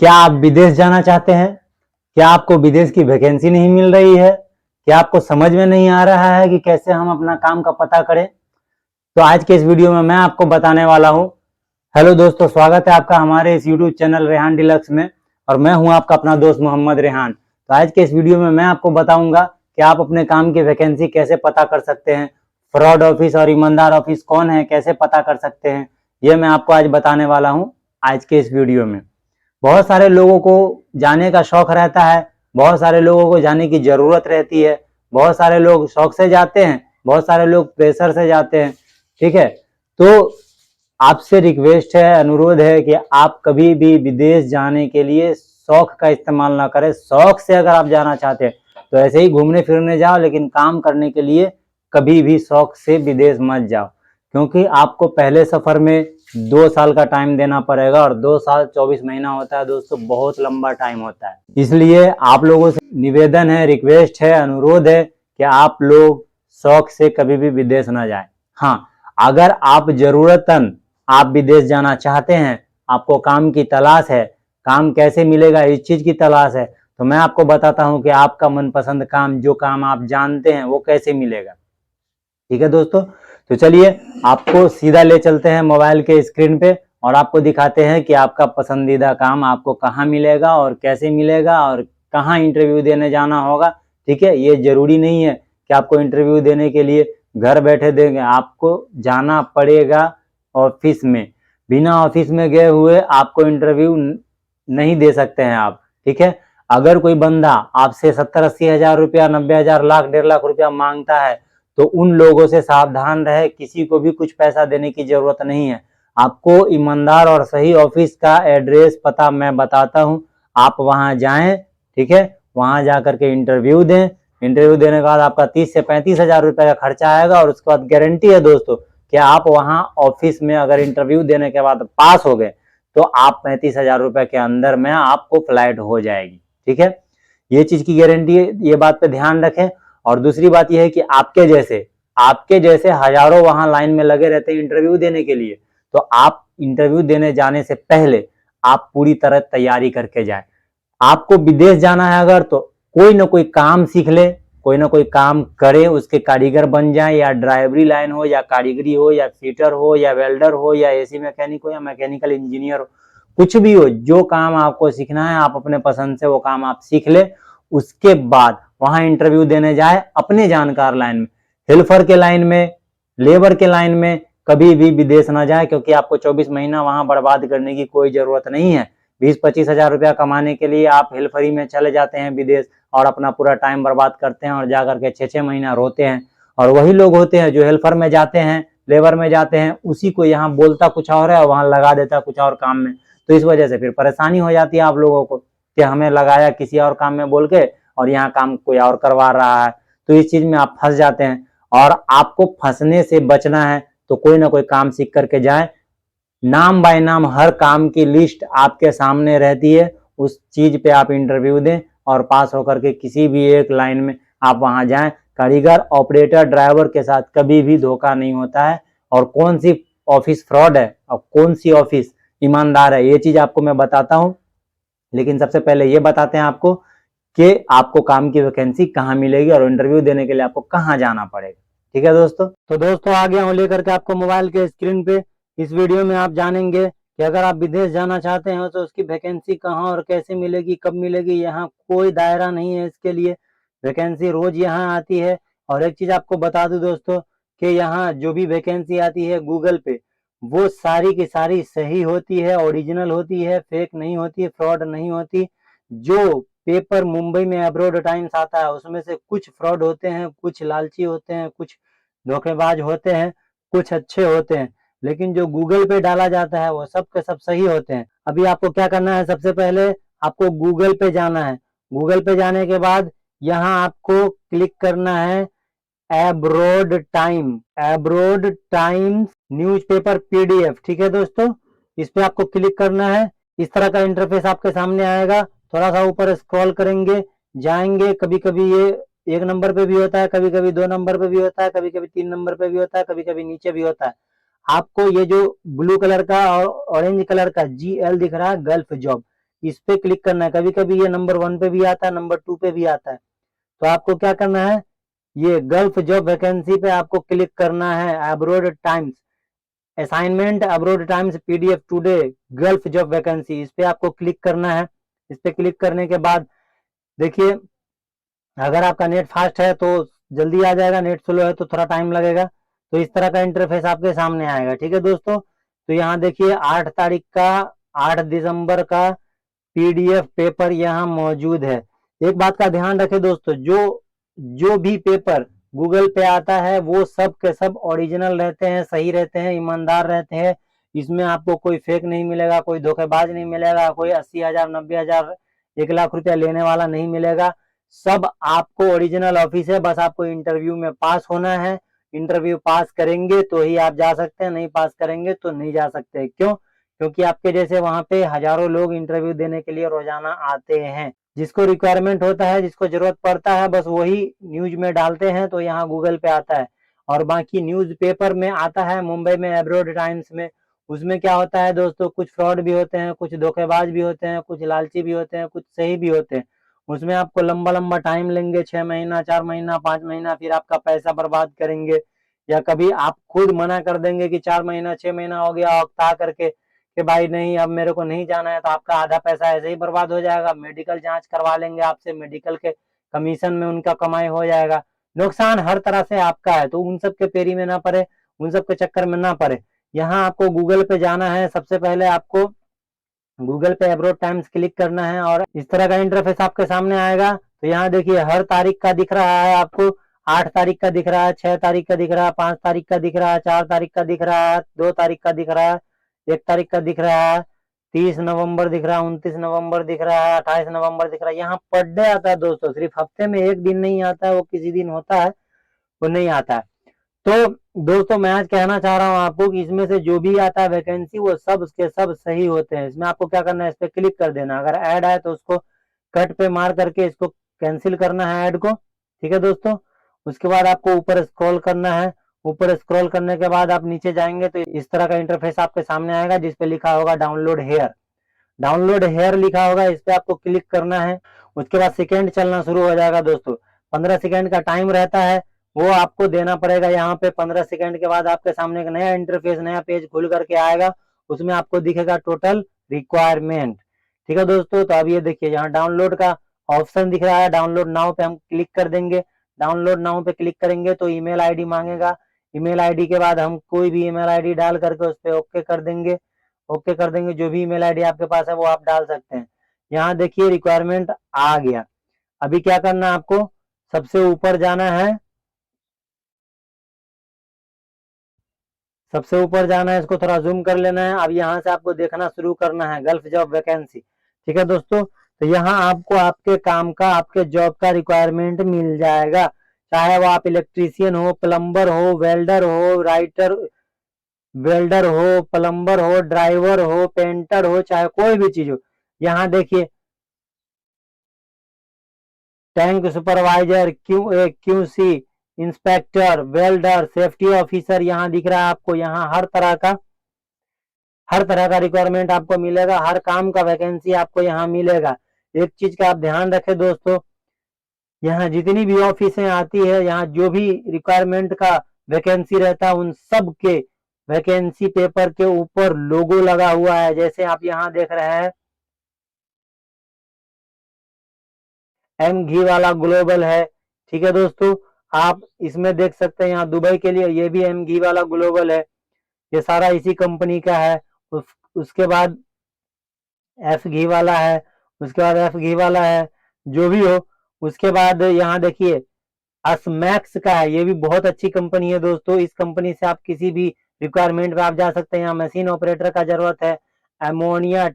क्या आप विदेश जाना चाहते हैं? क्या आपको विदेश की वैकेंसी नहीं मिल रही है? क्या आपको समझ में नहीं आ रहा है कि कैसे हम अपना काम का पता करें? तो आज के इस वीडियो में मैं आपको बताने वाला हूं। हेलो दोस्तों, स्वागत है आपका हमारे इस यूट्यूब चैनल रेहान डिलक्स में, और मैं हूं आपका अपना दोस्त मोहम्मद रेहान। तो आज के इस वीडियो में मैं आपको बताऊंगा कि आप अपने काम की वैकेंसी कैसे पता कर सकते हैं, फ्रॉड ऑफिस और ईमानदार ऑफिस कौन है, कैसे पता कर सकते हैं, ये मैं आपको आज बताने वाला हूँ आज के इस वीडियो में। बहुत सारे लोगों को जाने का शौक रहता है, बहुत सारे लोगों को जाने की जरूरत रहती है, बहुत सारे लोग शौक से जाते हैं, बहुत सारे लोग प्रेशर से जाते हैं। ठीक है, तो आपसे रिक्वेस्ट है, अनुरोध है कि आप कभी भी विदेश जाने के लिए शौक का इस्तेमाल ना करें। शौक से अगर आप जाना चाहते हैं तो ऐसे ही घूमने फिरने जाओ, लेकिन काम करने के लिए कभी भी शौक से विदेश मत जाओ, क्योंकि आपको पहले सफर में 2 साल का टाइम देना पड़ेगा, और 2 साल 24 महीना होता है दोस्तों, बहुत लंबा टाइम होता है। इसलिए आप लोगों से निवेदन है, रिक्वेस्ट है, अनुरोध है कि आप लोग शौक से कभी भी विदेश ना जाएं। हाँ, अगर आप जरूरतन आप विदेश जाना चाहते हैं, आपको काम की तलाश है, काम कैसे मिलेगा इस चीज की तलाश है, तो मैं आपको बताता हूं कि आपका मनपसंद काम, जो काम आप जानते हैं, वो कैसे मिलेगा। ठीक है दोस्तों, तो चलिए आपको सीधा ले चलते हैं मोबाइल के स्क्रीन पे, और आपको दिखाते हैं कि आपका पसंदीदा काम आपको कहाँ मिलेगा और कैसे मिलेगा और कहाँ इंटरव्यू देने जाना होगा। ठीक है, ये जरूरी नहीं है कि आपको इंटरव्यू देने के लिए घर बैठे देंगे, आपको जाना पड़ेगा ऑफिस में। बिना ऑफिस में गए हुए आपको इंटरव्यू नहीं दे सकते हैं आप। ठीक है, अगर कोई बंदा आपसे 70-80 हजार रुपया, 90,000, लाख, 1.5 लाख रुपया मांगता है, तो उन लोगों से सावधान रहे। किसी को भी कुछ पैसा देने की जरूरत नहीं है। आपको ईमानदार और सही ऑफिस का एड्रेस पता मैं बताता हूं, आप वहां जाएं। ठीक है, वहां जाकर के इंटरव्यू दें। इंटरव्यू देने के बाद आपका 30 से 35 हजार रुपए का खर्चा आएगा, और उसके बाद गारंटी है दोस्तों कि आप वहां ऑफिस में अगर इंटरव्यू देने के बाद पास हो गए तो आप 35 हजार रुपए के अंदर में आपको फ्लाइट हो जाएगी। ठीक है, ये चीज की गारंटी है, ये बात पे ध्यान रखें। और दूसरी बात यह है कि आपके जैसे हजारों वहां लाइन में लगे रहते हैं इंटरव्यू देने के लिए, तो आप इंटरव्यू देने जाने से पहले आप पूरी तरह तैयारी करके जाएं। आपको विदेश जाना है अगर, तो कोई ना कोई काम सीख ले, कोई ना कोई काम करे, उसके कारीगर बन जाए, या ड्राइवरी लाइन हो, या कारीगरी हो, या फिटर हो, या वेल्डर हो, या एसी मैकेनिक हो, या मैकेनिकल इंजीनियर हो, कुछ भी हो, जो काम आपको सीखना है आप अपने पसंद से वो काम आप सीख ले। उसके बाद वहां इंटरव्यू देने जाए अपने जानकार लाइन में। हेल्पर के लाइन में, लेबर के लाइन में कभी भी विदेश ना जाए, क्योंकि आपको 24 महीना वहां बर्बाद करने की कोई जरूरत नहीं है। 20-25 हजार रुपया कमाने के लिए आप हेल्फरी में चले जाते हैं विदेश, और अपना पूरा टाइम बर्बाद करते हैं, और जाकर के 6-6 महीना रोते हैं। और वही लोग होते हैं जो हेल्पर में जाते हैं, लेबर में जाते हैं, उसी को यहाँ बोलता कुछ और है और वहां लगा देता कुछ और काम में। तो इस वजह से फिर परेशानी हो जाती है आप लोगों को कि हमें लगाया किसी और काम में बोल के, और यहाँ काम कोई और करवा रहा है। तो इस चीज में आप फंस जाते हैं, और आपको फंसने से बचना है तो कोई ना कोई काम सीख करके जाए। नाम बाय नाम हर काम की लिस्ट आपके सामने रहती है, उस चीज पे आप इंटरव्यू दें, और पास होकर के किसी भी एक लाइन में आप वहां जाएं। कारीगर, ऑपरेटर, ड्राइवर के साथ कभी भी धोखा नहीं होता है, और कौन सी ऑफिस फ्रॉड है और कौन सी ऑफिस ईमानदार है, ये चीज आपको मैं बताता हूं। लेकिन सबसे पहले ये बताते हैं आपको कि आपको काम की वैकेंसी कहाँ मिलेगी, और इंटरव्यू देने के लिए आपको कहाँ जाना पड़ेगा। ठीक है दोस्तों, तो दोस्तों आ गया हूँ लेकर के आपको मोबाइल के स्क्रीन पे। इस वीडियो में आप जानेंगे कि अगर आप विदेश जाना चाहते हैं तो उसकी वैकेंसी कहाँ और कैसे मिलेगी, कब मिलेगी। यहाँ कोई दायरा नहीं है इसके लिए, वैकेंसी रोज यहाँ आती है। और एक चीज आपको बता दूं दोस्तों कि यहाँ जो भी वैकेंसी आती है गूगल पे, वो सारी की सारी सही होती है, ओरिजिनल होती है, फेक नहीं होती, फ्रॉड नहीं होती। जो पेपर मुंबई में अब्रोड टाइम्स आता है उसमें से कुछ फ्रॉड होते हैं, कुछ लालची होते हैं, कुछ धोखेबाज होते हैं, कुछ अच्छे होते हैं, लेकिन जो गूगल पे डाला जाता है वो सब के सब सही होते हैं। अभी आपको क्या करना है, सबसे पहले आपको गूगल पे जाना है। गूगल पे जाने के बाद यहाँ आपको क्लिक करना है एब्रोड टाइम्स न्यूज़पेपर पीडीएफ। ठीक है दोस्तों, इस पे आपको क्लिक करना है। इस तरह का इंटरफेस आपके सामने आएगा। थोड़ा सा ऊपर स्क्रॉल करेंगे, जाएंगे। कभी कभी ये 1 नंबर पे भी होता है, कभी कभी 2 नंबर पे भी होता है, कभी कभी 3 नंबर पे भी होता है, कभी कभी नीचे भी होता है। आपको ये जो ब्लू कलर का और ऑरेंज कलर का GL दिख रहा है, गल्फ जॉब, इस पे क्लिक करना है। कभी कभी ये नंबर 1 पे भी आता है, नंबर 2 पे भी आता है। तो आपको क्या करना है, ये गल्फ जॉब वैकेंसी पे आपको क्लिक करना है। Abroad times assignment, abroad times PDF today gulf job vacancy, इस पे आपको क्लिक करना है। इस पे क्लिक करने के बाद देखिए, अगर आपका नेट फास्ट है तो जल्दी आ जाएगा, नेट स्लो है तो थोड़ा टाइम लगेगा। तो इस तरह का इंटरफेस आपके सामने आएगा। ठीक है दोस्तों, तो यहाँ देखिए 8 तारीख का, 8 दिसंबर का पीडीएफ पेपर यहाँ मौजूद है। एक बात का ध्यान रखें दोस्तों, जो भी पेपर गूगल पे आता है वो सब के सब ओरिजिनल रहते हैं, सही रहते हैं, ईमानदार रहते हैं। इसमें आपको कोई फेक नहीं मिलेगा, कोई धोखेबाज नहीं मिलेगा, कोई 80,000 90,000 1 लाख रुपया लेने वाला नहीं मिलेगा। सब आपको ओरिजिनल ऑफिस है, बस आपको इंटरव्यू में पास होना है। इंटरव्यू पास करेंगे तो ही आप जा सकते हैं, नहीं पास करेंगे तो नहीं जा सकते। क्यों? क्योंकि आपके जैसे वहां पे हजारों लोग इंटरव्यू देने के लिए रोजाना आते हैं। जिसको रिक्वायरमेंट होता है, जिसको जरूरत पड़ता है, बस वही न्यूज में डालते हैं तो यहाँ गूगल पे आता है। और बाकी न्यूज पेपर में आता है, मुंबई में अब्रॉड टाइम्स में, उसमें क्या होता है दोस्तों, कुछ फ्रॉड भी होते हैं, कुछ धोखेबाज भी होते हैं, कुछ लालची भी होते हैं, कुछ सही भी होते हैं। उसमें आपको लंबा लंबा टाइम लेंगे, 6 महीना 4 महीना 5 महीना, फिर आपका पैसा बर्बाद करेंगे। या कभी आप खुद मना कर देंगे कि 4 महीना 6 महीना हो गया अक्ता करके कि भाई नहीं अब मेरे को नहीं जाना है, तो आपका आधा पैसा ऐसे ही बर्बाद हो जाएगा। मेडिकल जांच करवा लेंगे आपसे, मेडिकल के कमीशन में उनका कमाई हो जाएगा। नुकसान हर तरह से आपका है, तो उन सब के पेरी में ना पड़े, उन सब के चक्कर में ना पड़े। यहाँ आपको गूगल पे जाना है। सबसे पहले आपको गूगल पे अब्रॉड टाइम्स क्लिक करना है और इस तरह का इंटरफेस आपके सामने आएगा। तो यहाँ देखिए हर तारीख का दिख रहा है आपको, 8 तारीख का दिख रहा है, 6 तारीख का दिख रहा है, 5 तारीख का दिख रहा है, 4 तारीख का दिख रहा है, 2 तारीख का दिख रहा है, 1 तारीख का दिख रहा है, 30 नवंबर दिख रहा है, 29 नवंबर दिख रहा है, 28 नवंबर दिख रहा है। यहाँ पर डे आता है दोस्तों, सिर्फ हफ्ते में एक दिन नहीं आता है, वो किसी दिन होता है, वो नहीं आता है। तो दोस्तों मैं आज कहना चाह रहा हूं आपको कि इसमें से जो भी आता है वैकेंसी वो सब उसके सब सही होते हैं। इसमें आपको क्या करना है, इस पे क्लिक कर देना। अगर ऐड आए तो उसको कट पे मार करके इसको कैंसिल करना है ऐड को। ठीक है दोस्तों, उसके बाद आपको ऊपर स्क्रॉल करना है। ऊपर स्क्रॉल करने के बाद आप नीचे जाएंगे तो इस तरह का इंटरफेस आपके सामने आएगा, जिसपे लिखा होगा डाउनलोड हेयर। डाउनलोड हेयर लिखा होगा, इस पे आपको क्लिक करना है। उसके बाद सेकेंड चलना शुरू हो जाएगा दोस्तों। 15 सेकेंड का टाइम रहता है, वो आपको देना पड़ेगा। यहाँ पे 15 सेकेंड के बाद आपके सामने एक नया इंटरफेस, नया पेज खुल करके आएगा। उसमें आपको दिखेगा टोटल रिक्वायरमेंट। ठीक है दोस्तों, तो अब ये देखिए यहाँ डाउनलोड का ऑप्शन दिख रहा है, डाउनलोड नाउ पे हम क्लिक कर देंगे। डाउनलोड नाउ पे क्लिक करेंगे तो ईमेल आईडी मांगेगा। ईमेल आईडी के बाद हम कोई भी ईमेल आईडी डाल करके उस पर ओके कर देंगे। ओके कर देंगे, जो भी ईमेल आईडी आपके पास है वो आप डाल सकते हैं। यहाँ देखिए रिक्वायरमेंट आ गया। अभी क्या करना है आपको, सबसे ऊपर जाना है, सबसे ऊपर जाना है, इसको थोड़ा जूम कर लेना है। अब यहाँ से आपको देखना शुरू करना है गल्फ जॉब वैकेंसी। ठीक है दोस्तों, तो यहाँ आपको आपके काम का, आपके जॉब का रिक्वायरमेंट मिल जाएगा। चाहे वो आप इलेक्ट्रीशियन हो, प्लम्बर हो, वेल्डर हो, राइटर वेल्डर हो, प्लम्बर हो, ड्राइवर हो, पेंटर हो, चाहे कोई भी चीज हो। यहाँ देखिए tank supervisor, QC inspector, welder, safety officer यहाँ दिख रहा है आपको। यहाँ हर तरह का रिक्वायरमेंट आपको मिलेगा, हर काम का वैकेंसी आपको यहाँ मिलेगा। एक चीज का आप ध्यान रखें दोस्तों, यहाँ जितनी भी ऑफिसें आती है, यहाँ जो भी रिक्वायरमेंट का वैकेंसी रहता है, उन सब के वैकेंसी पेपर के ऊपर लोगो लगा हुआ है। जैसे आप यहाँ देख रहे हैं एम घी वाला ग्लोबल है। ठीक है दोस्तों, आप इसमें देख सकते हैं यहाँ दुबई के लिए ये भी एम घी वाला ग्लोबल है, ये सारा इसी कंपनी का है। उसके बाद एफ घी वाला है, उसके बाद एफ घी वाला है, जो भी हो। उसके बाद यहाँ देखिए असमैक्स का है, ये भी बहुत अच्छी कंपनी है दोस्तों। इस कंपनी से आप किसी भी रिक्वायरमेंट पे आप जा सकते हैं। यहाँ मशीन ऑपरेटर का जरूरत है, अमोनिया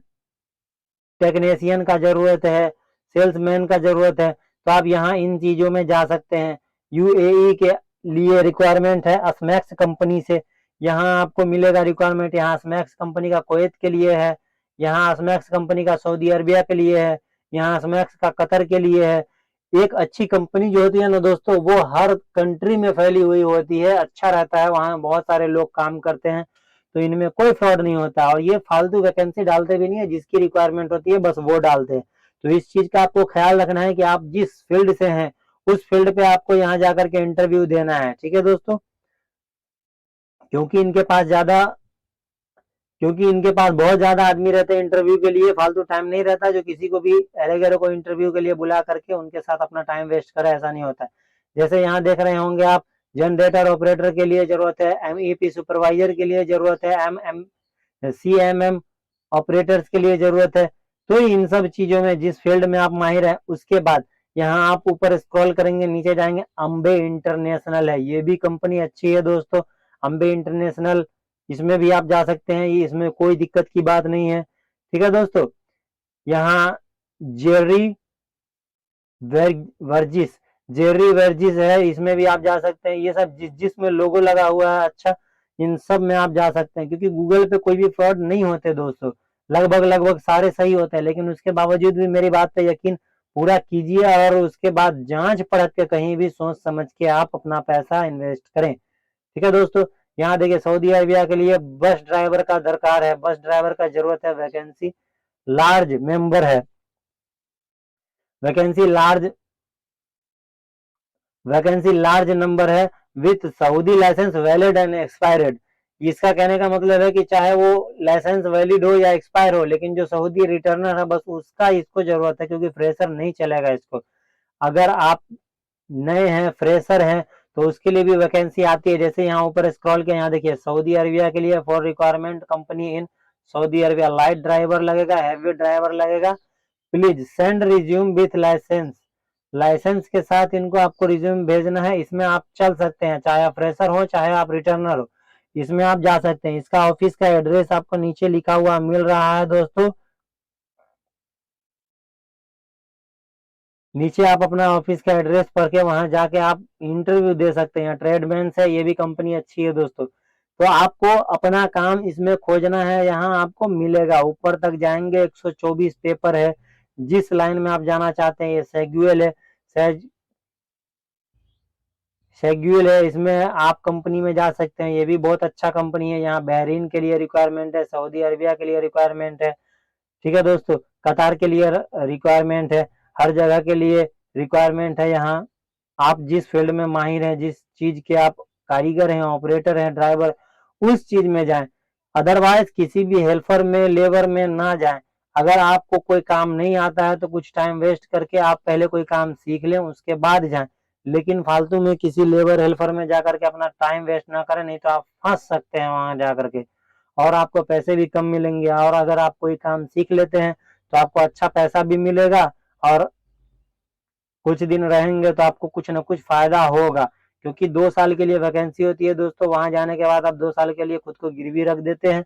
टेक्नीशियन का जरूरत है, सेल्समैन का जरूरत है, तो आप यहाँ इन चीजों में जा सकते हैं। यूएई के लिए रिक्वायरमेंट है असमैक्स कंपनी से, यहाँ आपको मिलेगा रिक्वायरमेंट। यहाँ असमैक्स कंपनी का कुवैत के लिए है, यहाँ असमैक्स कंपनी का सऊदी अरबिया के लिए है, यहाँ असमैक्स का कतर के लिए है। एक अच्छी कंपनी जो होती है ना दोस्तों, वो हर कंट्री में फैली हुई होती है, अच्छा रहता है, वहाँ बहुत सारे लोग काम करते हैं। तो इनमें कोई फ्रॉड नहीं होता, और ये फालतू वैकेंसी डालते भी नहीं है, जिसकी रिक्वायरमेंट होती है बस वो डालते हैं। तो इस चीज का आपको ख्याल रखना है कि आप जिस फील्ड से हैं उस फील्ड पे आपको यहाँ जाकर के इंटरव्यू देना है, ठीक है दोस्तों। क्योंकि इनके पास ज्यादा क्योंकि इनके पास बहुत ज्यादा आदमी रहते हैं इंटरव्यू के लिए, फालतू टाइम नहीं रहता जो किसी को भी अरे गरे को इंटरव्यू के लिए बुला करके उनके साथ अपना टाइम वेस्ट करे, ऐसा नहीं होता है। जैसे यहाँ देख रहे होंगे आप, जनरेटर ऑपरेटर के लिए जरूरत है, एमईपी सुपरवाइजर के लिए जरूरत है, सीएमएम ऑपरेटर्स के लिए जरूरत है। तो इन सब चीजों में जिस फील्ड में आप माहिर है, उसके बाद यहाँ आप ऊपर स्क्रॉल करेंगे, नीचे जाएंगे, अम्बे इंटरनेशनल है, ये भी कंपनी अच्छी है दोस्तों, अम्बे इंटरनेशनल, इसमें भी आप जा सकते हैं, ये इसमें कोई दिक्कत की बात नहीं है, ठीक है दोस्तों। यहाँ जेरी वर्जिस जेरी वर्जिस है, इसमें भी आप जा सकते हैं। ये सब जिसमें लोगो लगा हुआ है अच्छा, इन सब में आप जा सकते हैं, क्योंकि गूगल पे कोई भी फ्रॉड नहीं होते दोस्तों, लगभग लगभग सारे सही होते हैं। लेकिन उसके बावजूद भी मेरी बात पे यकीन पूरा कीजिए, और उसके बाद जांच परख के कहीं भी सोच समझ के आप अपना पैसा इन्वेस्ट करें, ठीक है दोस्तों। यहाँ देखिए, सऊदी अरेबिया के लिए बस ड्राइवर का दरकार है, बस ड्राइवर का जरूरत है, वैकेंसी लार्ज मेंबर है, vacancy large vacancy large number है, with Saudi licence valid and expired. इसका कहने का मतलब है कि चाहे वो लाइसेंस वैलिड हो या एक्सपायर हो, लेकिन जो सऊदी रिटर्नर है बस उसका इसको जरूरत है, क्योंकि फ्रेशर नहीं चलेगा इसको। अगर आप नए हैं, फ्रेशर हैं, तो उसके लिए भी वैकेंसी आती है। जैसे यहाँ ऊपर स्क्रॉल के यहाँ देखिए, सऊदी अरेबिया के लिए for requirement company in Saudi Arabia, light driver लगेगा, हैवी ड्राइवर लगेगा, please send resume with licence, licence के साथ इनको आपको रिज्यूम भेजना है। इसमें आप चल सकते हैं, चाहे आप फ्रेशर हो चाहे आप रिटर्नर हो, इसमें आप जा सकते हैं। इसका ऑफिस का एड्रेस आपको नीचे लिखा हुआ मिल रहा है दोस्तों, नीचे आप अपना ऑफिस का एड्रेस पढ़ के वहां जाके आप इंटरव्यू दे सकते हैं। ट्रेडमैन है, ये भी कंपनी अच्छी है दोस्तों। तो आपको अपना काम इसमें खोजना है, यहाँ आपको मिलेगा, ऊपर तक जाएंगे 124 पेपर है, जिस लाइन में आप जाना चाहते हैं। ये सेग्यूल है, शेड्यूल है, इसमें आप कंपनी में जा सकते हैं, ये भी बहुत अच्छा कंपनी है। यहाँ बहरीन के लिए रिक्वायरमेंट है, सऊदी अरेबिया के लिए रिक्वायरमेंट है, ठीक है दोस्तों, कतार के लिए रिक्वायरमेंट है, हर जगह के लिए रिक्वायरमेंट है। यहाँ आप जिस फील्ड में माहिर हैं, जिस चीज के आप कारीगर हैं, ऑपरेटर हैं, ड्राइवर, उस चीज में जाएं। अदरवाइज किसी भी हेल्पर में, लेबर में ना जाएं। अगर आपको कोई काम नहीं आता है तो कुछ टाइम वेस्ट करके आप पहले कोई काम सीख लें, उसके बाद जाएं। लेकिन फालतू में किसी लेबर हेल्पर में जाकर के अपना टाइम वेस्ट ना करें, नहीं तो आप फंस सकते हैं वहां जाकर के, और आपको पैसे भी कम मिलेंगे। और अगर आप कोई काम सीख लेते हैं तो आपको अच्छा पैसा भी मिलेगा, और कुछ दिन रहेंगे तो आपको कुछ ना कुछ फायदा होगा। क्योंकि 2 साल के लिए वैकेंसी होती है दोस्तों, वहां जाने के बाद आप 2 साल के लिए खुद को गिरवी रख देते हैं।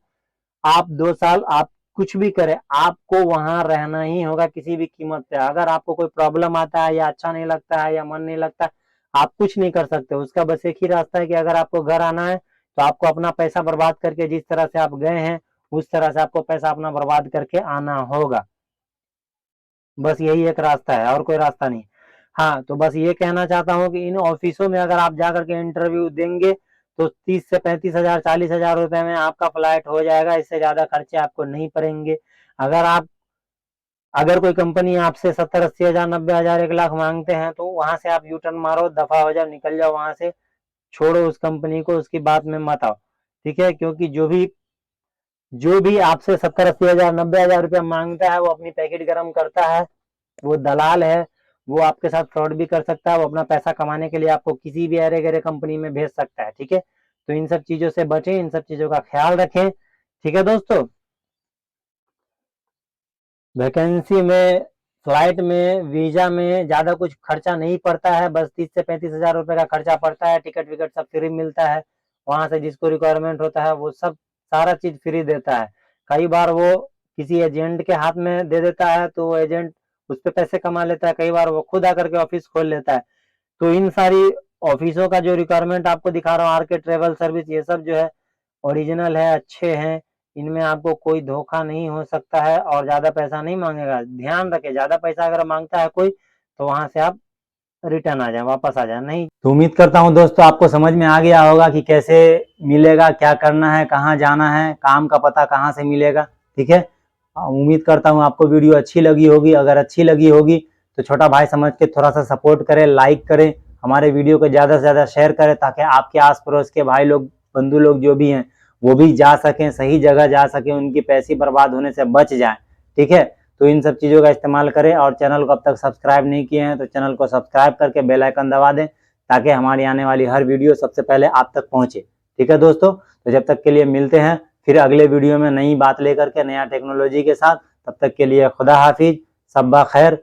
आप 2 साल आप कुछ भी करें, आपको वहां रहना ही होगा किसी भी कीमत पे। अगर आपको कोई प्रॉब्लम आता है, या अच्छा नहीं लगता है, या मन नहीं लगता, आप कुछ नहीं कर सकते। उसका बस एक ही रास्ता है कि अगर आपको घर आना है तो आपको अपना पैसा बर्बाद करके, जिस तरह से आप गए हैं उस तरह से आपको पैसा अपना बर्बाद करके आना होगा। बस यही एक रास्ता है, और कोई रास्ता नहीं। हाँ, तो बस ये कहना चाहता हूँ कि इन ऑफिसों में अगर आप जाकर के इंटरव्यू देंगे तो 30 से 35 हजार, 40 हजार रुपए में आपका फ्लाइट हो जाएगा, इससे ज्यादा खर्चे आपको नहीं पड़ेंगे। अगर आप अगर कोई कंपनी आपसे 70, 80 हजार, 90 हजार, 1 लाख मांगते हैं, तो वहां से आप यू टर्न मारो, दफा हो जाओ, निकल जाओ वहां से, छोड़ो उस कंपनी को, उसकी बात में मत आओ, ठीक है। क्योंकि जो भी आपसे 70, 80 हजार, 90 हजार रुपया मांगता है, वो अपनी पैकेट गर्म करता है, वो दलाल है, वो आपके साथ फ्रॉड भी कर सकता है, वो अपना पैसा कमाने के लिए आपको किसी भी अरे गरे कंपनी में भेज सकता है, ठीक है। तो इन सब चीजों से बचें, इन सब चीजों का ख्याल रखें, ठीक है दोस्तों। वैकेंसी में, फ्लाइट में, वीजा में ज्यादा कुछ खर्चा नहीं पड़ता है, बस 30 से 35 हजार रुपए का खर्चा पड़ता है। टिकट विकट सब फ्री मिलता है, वहां से जिसको रिक्वायरमेंट होता है वो सब सारा चीज फ्री देता है। कई बार वो किसी एजेंट के हाथ में दे देता है, तो वो एजेंट उस पर पैसे कमा लेता है, कई बार वो खुद आकर के ऑफिस खोल लेता है। तो इन सारी ऑफिसों का जो रिक्वायरमेंट आपको दिखा रहा हूँ, आर के ट्रेवल सर्विस, ये सब जो है ओरिजिनल है, अच्छे हैं, इनमें आपको कोई धोखा नहीं हो सकता है, और ज्यादा पैसा नहीं मांगेगा। ध्यान रखें, ज्यादा पैसा अगर मांगता है कोई, तो वहां से आप रिटर्न आ जाए, वापस आ जाए। नहीं तो उम्मीद करता हूँ दोस्तों आपको समझ में आ गया होगा कि कैसे मिलेगा, क्या करना है, कहाँ जाना है, काम का पता कहाँ से मिलेगा। ठीक है, उम्मीद करता हूँ आपको वीडियो अच्छी लगी होगी। अगर अच्छी लगी होगी तो छोटा भाई समझ के थोड़ा सा सपोर्ट करें, लाइक करें, हमारे वीडियो को ज़्यादा से ज़्यादा शेयर करें, ताकि आपके आस पड़ोस के भाई लोग, बंधु लोग जो भी हैं वो भी जा सकें, सही जगह जा सकें, उनकी पैसे बर्बाद होने से बच जाए। ठीक है, तो इन सब चीज़ों का इस्तेमाल करें। और चैनल को अब तक सब्सक्राइब नहीं किए हैं तो चैनल को सब्सक्राइब करके बेल आइकन दबा दें, ताकि हमारी आने वाली हर वीडियो सबसे पहले आप तक पहुंचे। ठीक है दोस्तों, तो जब तक के लिए मिलते हैं फिर अगले वीडियो में नई बात लेकर के, नया टेक्नोलॉजी के साथ। तब तक के लिए खुदा हाफिज, सब्बा खैर।